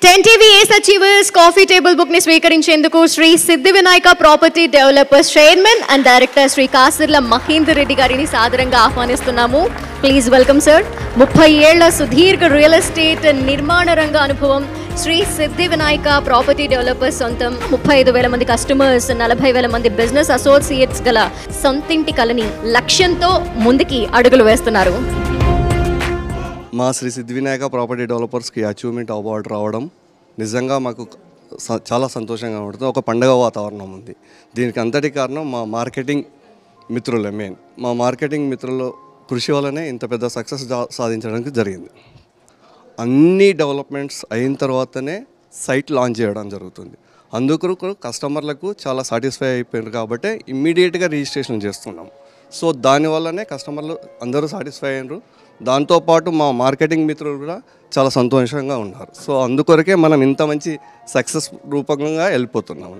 10 TV Ace Achievers coffee table book ని స్వీకరించేందుకు Shri Siddhi Vinayaka property developers chairman and director Shri Kasirla Mahender Reddy గారిని సాదరంగా ఆహ్వానిస్తున్నాము. Please welcome sir. 30 ఏళ్ల సుదీర్ఘ రియల్ ఎస్టేట్ నిర్మాణ రంగ అనుభవం, శ్రీ సిద్ధి వినాయక ప్రాపర్టీ డెవలపర్స్ సొంతం, 35,000 మంది కస్టమర్స్, 40,000 మంది బిజినెస్ అసోసియేట్స్ గల సొంతింటి కలని లక్ష్యంతో ముందుకి అడుగులు వేస్తున్నారు. మా Shri Siddhi Vinayaka property డెవలపర్స్కి achievement award రావడం నిజంగా మాకు చాలా సంతోషంగా ఉంటుంది. ఒక పండగ వాతావరణం ఉంది. దీనికి అంతటి కారణం మా మార్కెటింగ్ మిత్రులే. మా మార్కెటింగ్ మిత్రుల కృషి వల్లనే ఇంత పెద్ద సక్సెస్ సాధించడానికి జరిగింది. అన్ని డెవలప్మెంట్స్ అయిన తర్వాతనే సైట్ లాంచ్ చేయడం జరుగుతుంది. అందుకు కస్టమర్లకు చాలా సాటిస్ఫై అయిపోయారు కాబట్టి ఇమ్మీడియట్గా రిజిస్ట్రేషన్ చేస్తున్నాం. సో దానివల్లనే కస్టమర్లు అందరూ సాటిస్ఫై అయ్యారు. దాంతోపాటు మా మార్కెటింగ్ మిత్రులు కూడా చాలా సంతోషంగా ఉన్నారు. సో అందుకొరకే మనం ఇంత మంచి సక్సెస్ రూపంగా వెళ్ళిపోతున్నాము.